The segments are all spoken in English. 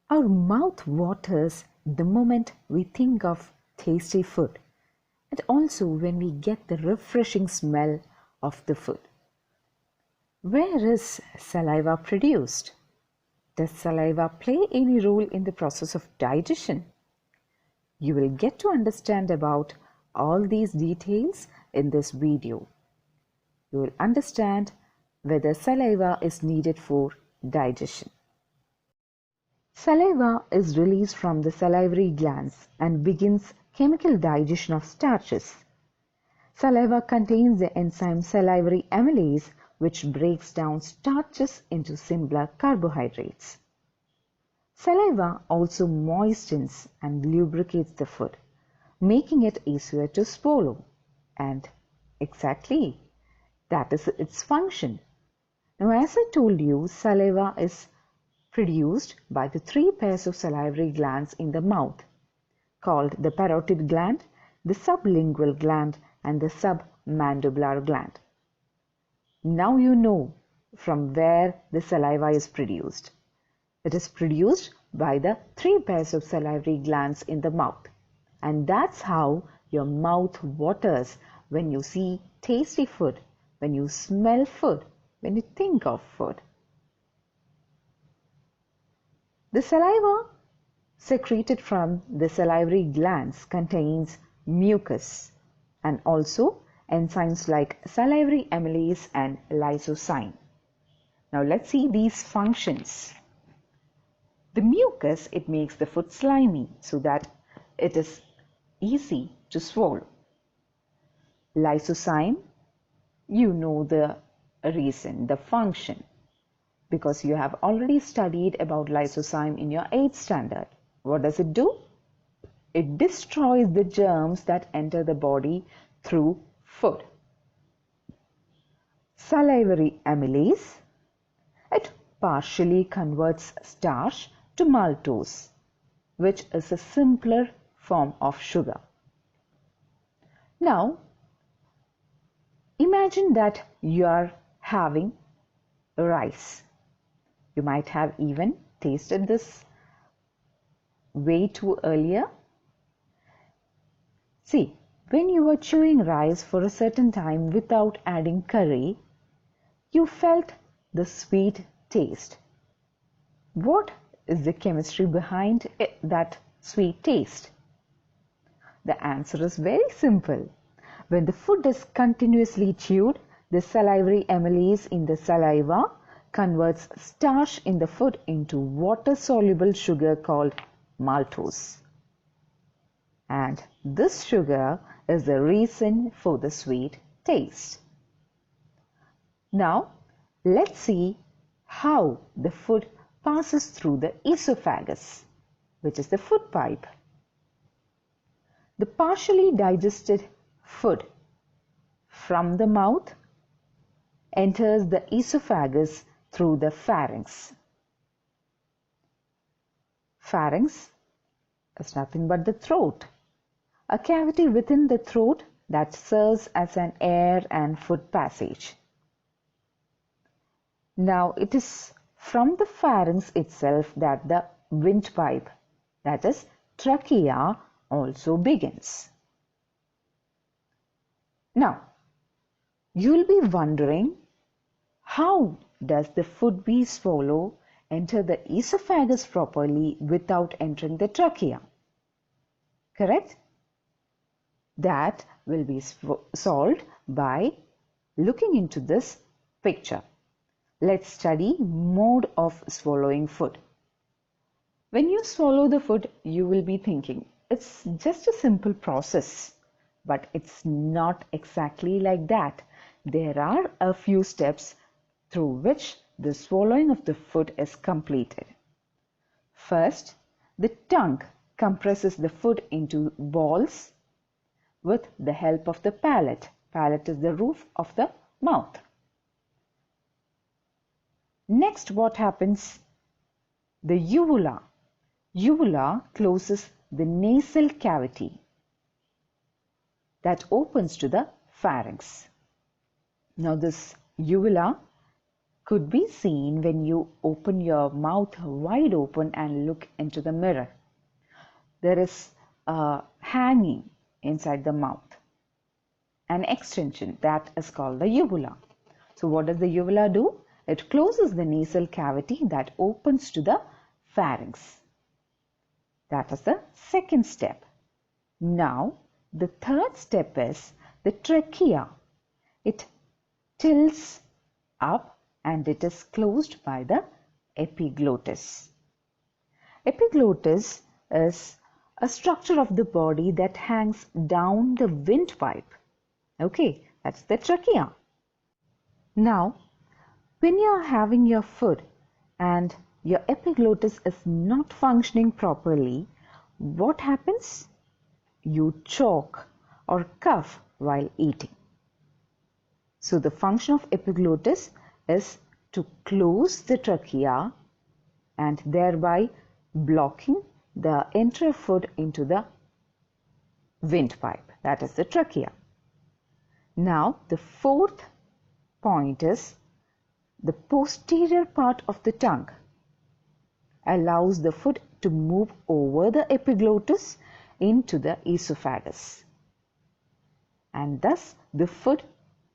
Our mouth waters the moment we think of tasty food, and also when we get the refreshing smell of the food. Where is saliva produced? Does saliva play any role in the process of digestion? You will get to understand about all these details in this video. You will understand whether saliva is needed for digestion. Saliva is released from the salivary glands and begins chemical digestion of starches. Saliva contains the enzyme salivary amylase, which breaks down starches into simpler carbohydrates. Saliva also moistens and lubricates the food, making it easier to swallow. And exactly, that is its function. Now, as I told you, saliva is produced by the three pairs of salivary glands in the mouth, called the parotid gland, the sublingual gland, and the submandibular gland. Now you know from where the saliva is produced. It is produced by the three pairs of salivary glands in the mouth. And that's how your mouth waters when you see tasty food, when you smell food, when you think of food. The saliva secreted from the salivary glands contains mucus and also enzymes like salivary amylase and lysozyme. Now let's see these functions. The mucus, it makes the food slimy so that it is easy to swallow. Lysozyme, you know the reason, the function, because you have already studied about lysozyme in your 8th standard. What does it do? It destroys the germs that enter the body through food. Salivary amylase, it partially converts starch to maltose, which is a simpler form of sugar. Now, imagine that you are having rice. You might have even tasted this way too earlier. See, when you were chewing rice for a certain time without adding curry, you felt the sweet taste. What is the chemistry behind that sweet taste? The answer is very simple. When the food is continuously chewed, the salivary amylase in the saliva converts starch in the food into water-soluble sugar called maltose. And this sugar is the reason for the sweet taste. Now, let's see how the food passes through the esophagus, which is the food pipe. The partially digested food from the mouth enters the esophagus through the pharynx. Pharynx is nothing but the throat, a cavity within the throat that serves as an air and food passage. Now it is from the pharynx itself that the windpipe, that is trachea, also begins. Now, you will be wondering, how does the food we swallow enter the esophagus properly without entering the trachea? Correct? That will be solved by looking into this picture. Let's study mode of swallowing food. When you swallow the food, you will be thinking, it's just a simple process. But it's not exactly like that. There are a few steps through which the swallowing of the food is completed. First, the tongue compresses the food into balls with the help of the palate. Palate is the roof of the mouth. Next, what happens? The uvula. Uvula closes the nasal cavity that opens to the pharynx. Now this uvula could be seen when you open your mouth wide open and look into the mirror. There is a hanging inside the mouth, an extension that is called the uvula. So what does the uvula do? It closes the nasal cavity that opens to the pharynx. That is the second step. Now, the third step is the trachea. It tilts up and it is closed by the epiglottis. Epiglottis is a structure of the body that hangs down the windpipe. Okay, that's the trachea. Now, when you are having your food and your epiglottis is not functioning properly, what happens? You choke or cough while eating. So the function of epiglottis is to close the trachea and thereby blocking the entry of food into the windpipe, that is the trachea. Now the fourth point is the posterior part of the tongue allows the food to move over the epiglottis into the esophagus, and thus the food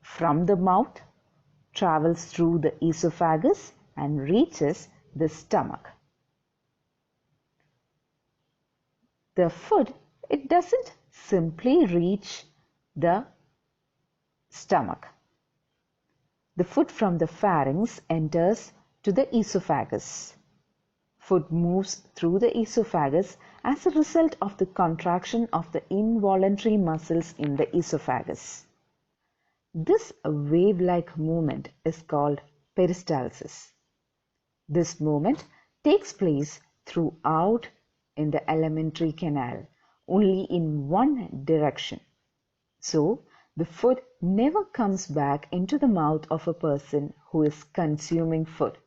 from the mouth travels through the esophagus and reaches the stomach. The food, it doesn't simply reach the stomach. The food from the pharynx enters to the esophagus. Food moves through the esophagus as a result of the contraction of the involuntary muscles in the esophagus. This wave-like movement is called peristalsis. This movement takes place throughout in the alimentary canal, only in one direction. So, the food never comes back into the mouth of a person who is consuming food.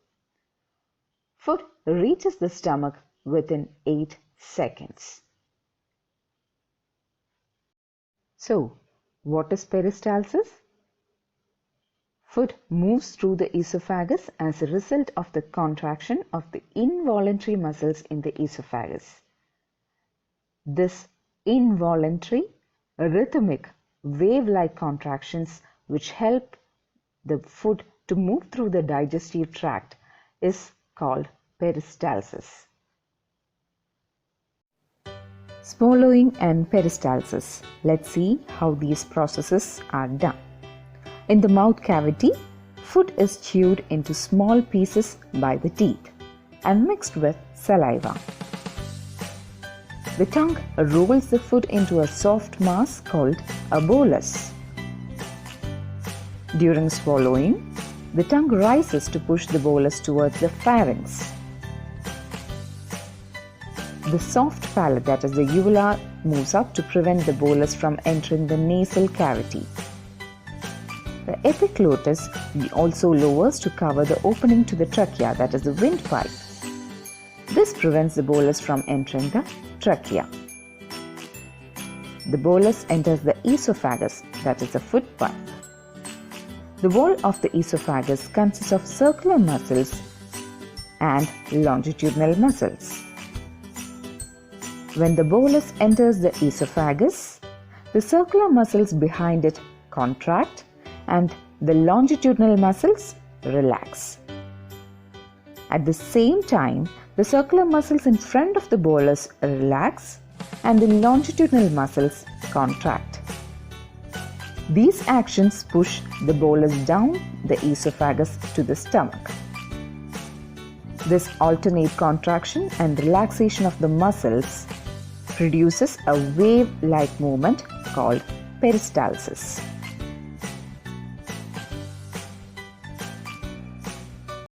Food reaches the stomach within 8 seconds. So, what is peristalsis? Food moves through the esophagus as a result of the contraction of the involuntary muscles in the esophagus. This involuntary, rhythmic, wave-like contractions which help the food to move through the digestive tract is called peristalsis. Swallowing and peristalsis. Let's see how these processes are done. In the mouth cavity, food is chewed into small pieces by the teeth and mixed with saliva. The tongue rolls the food into a soft mass called a bolus. During swallowing, the tongue rises to push the bolus towards the pharynx. The soft palate, that is the uvula, moves up to prevent the bolus from entering the nasal cavity. The epiglottis also lowers to cover the opening to the trachea, that is the windpipe. This prevents the bolus from entering the trachea. The bolus enters the esophagus, that is the food pipe. The wall of the esophagus consists of circular muscles and longitudinal muscles. When the bolus enters the esophagus, the circular muscles behind it contract and the longitudinal muscles relax. At the same time, the circular muscles in front of the bolus relax and the longitudinal muscles contract. These actions push the bolus down the esophagus to the stomach. This alternate contraction and relaxation of the muscles produces a wave-like movement called peristalsis.